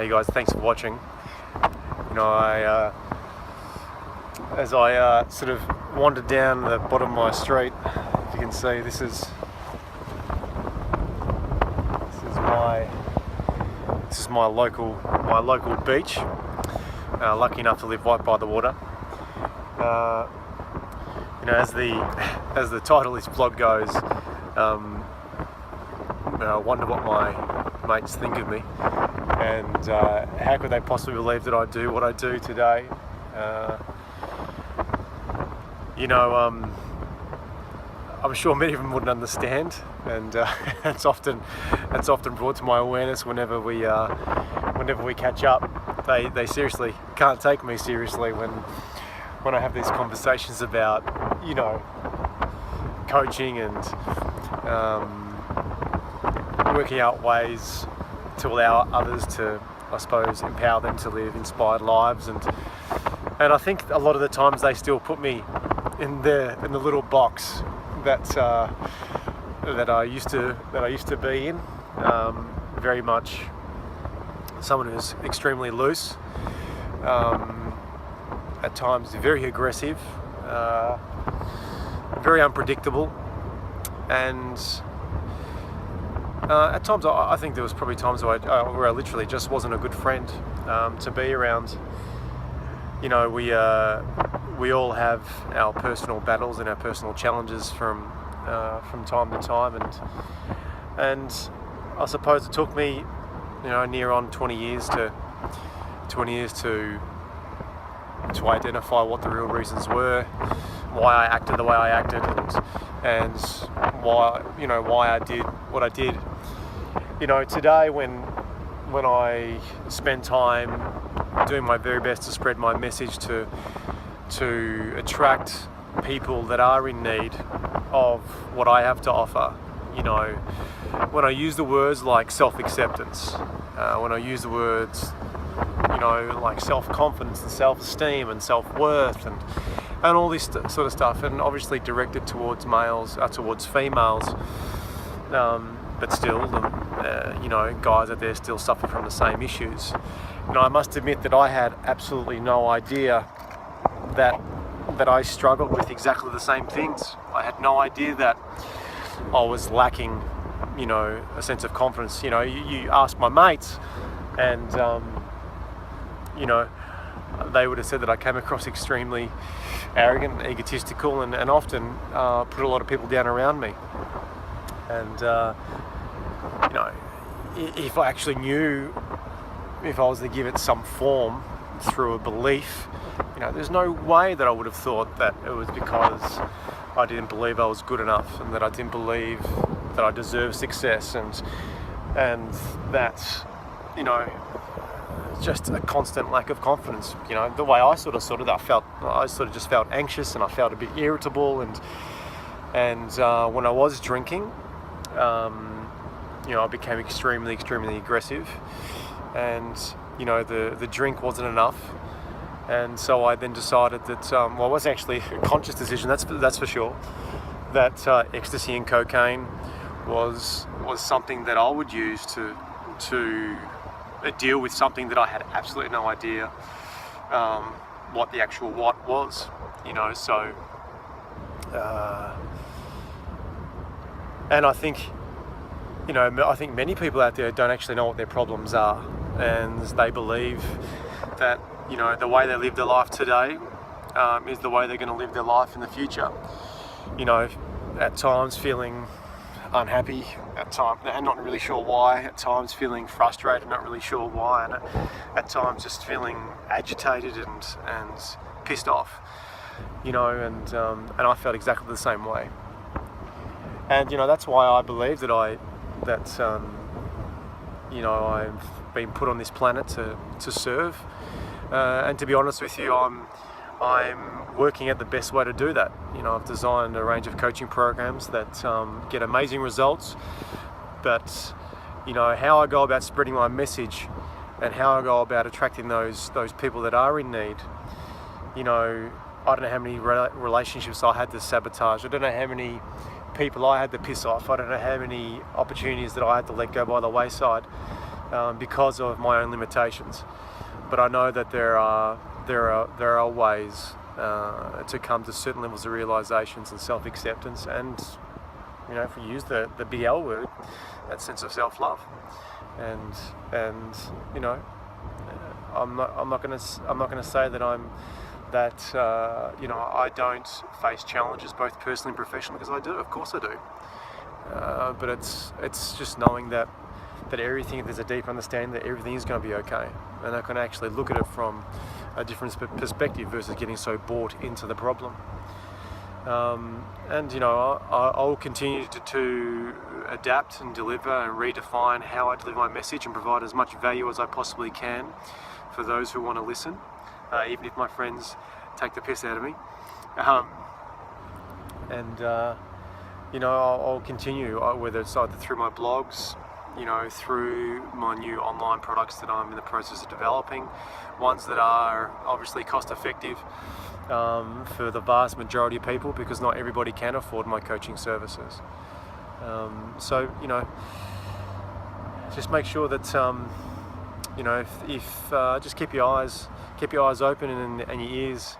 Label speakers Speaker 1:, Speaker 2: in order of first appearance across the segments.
Speaker 1: Hey guys, thanks for watching. As I sort of wandered down the bottom of my street, if you can see, this is my local beach. Lucky enough to live right by the water. As the title of this vlog goes, I wonder what my mates think of me, and how could they possibly believe that I do what I do today. I'm sure many of them wouldn't understand, and it's often brought to my awareness whenever we catch up. They seriously can't take me seriously when I have these conversations about coaching and working out ways to allow others to, I suppose, empower them to live inspired lives, and I think a lot of the times they still put me in the little box that I used to be in. Very much someone who's extremely loose, at times very aggressive, very unpredictable, and at times I think there was probably times where I literally just wasn't a good friend to be around. We all have our personal battles and our personal challenges from time to time, and I suppose it took me near on 20 years to identify what the real reasons were, why I acted the way I acted, and why I did what I did. Today when I spend time doing my very best to spread my message to attract people that are in need of what I have to offer, when I use the words like self-acceptance, when I use the words like self-confidence and self-esteem and self-worth and all this sort of stuff, and obviously directed towards towards females, but still, guys out there still suffer from the same issues. I must admit that I had absolutely no idea that I struggled with exactly the same things. I had no idea that I was lacking, a sense of confidence. You ask my mates, and they would have said that I came across extremely arrogant, egotistical, and often put a lot of people down around me. And if I actually knew, if I was to give it some form through a belief, there's no way that I would have thought that it was because I didn't believe I was good enough, and that I didn't believe that I deserved success, and that just a constant lack of confidence. The way I sort of I just felt anxious, and I felt a bit irritable, and when I was drinking, I became extremely aggressive, and the drink wasn't enough. And so I then decided that, it wasn't actually a conscious decision, that's for sure, that ecstasy and cocaine was something that I would use to deal with something that I had absolutely no idea what the actual what was. And I think many people out there don't actually know what their problems are, and they believe that the way they live their life today is the way they're going to live their life in the future. At times feeling unhappy, at times and not really sure why, at times feeling frustrated, not really sure why, and at times just feeling agitated and pissed off. And I felt exactly the same way. And that's why I believe that I've been put on this planet to serve. And to be honest with you, I'm working at the best way to do that. I've designed a range of coaching programs that get amazing results, but how I go about spreading my message and how I go about attracting those people that are in need. I don't know how many relationships I had to sabotage. I don't know how many people I had to piss off. I don't know how many opportunities that I had to let go by the wayside. because of my own limitations. But I know that there are ways to come to certain levels of realizations and self-acceptance, and if we use the big L word, that sense of self-love. And I'm not going to say that I don't face challenges both personally and professionally, because I do. Of course I do. But it's just knowing that there's a deep understanding that everything is going to be okay, and I can actually look at it from a different perspective versus getting so bought into the problem. I'll continue to adapt and deliver and redefine how I deliver my message and provide as much value as I possibly can for those who want to listen, even if my friends take the piss out of me. I'll continue, whether it's either through my blogs, through my new online products that I'm in the process of developing, ones that are obviously cost effective for the vast majority of people, because not everybody can afford my coaching services. Just make sure that just keep your eyes open and your ears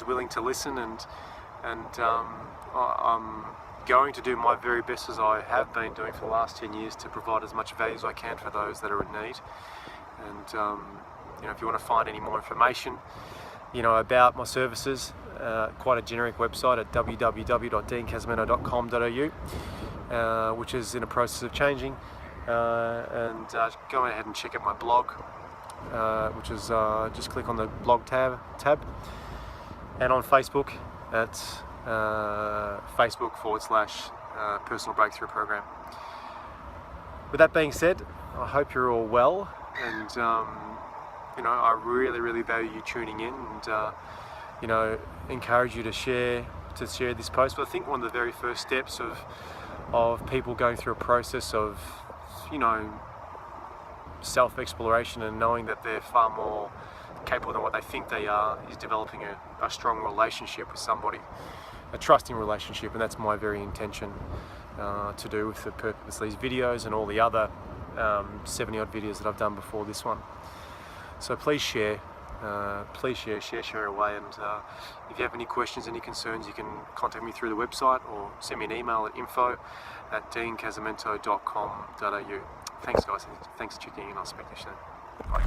Speaker 1: willing to listen, and I'm going to do my very best, as I have been doing for the last 10 years, to provide as much value as I can for those that are in need. And if you want to find any more information about my services, quite a generic website at www.deancasamento.com.au, which is in a process of changing, and go ahead and check out my blog, which is just click on the blog tab, and on Facebook at Facebook/Personal Breakthrough Program. With that being said, I hope you're all well, and I really value you tuning in, and encourage you to share this post. But I think one of the very first steps of people going through a process of self-exploration and knowing that they're far more capable than what they think they are is developing a strong relationship with somebody, a trusting relationship, and that's my very intention to do with the purpose of these videos and all the other 70 odd videos that I've done before this one. So please share away, and if you have any questions, any concerns, you can contact me through the website or send me an email at info@deancasamento.com.au. Thanks guys, thanks for checking in, I'll speak to you soon. Bye.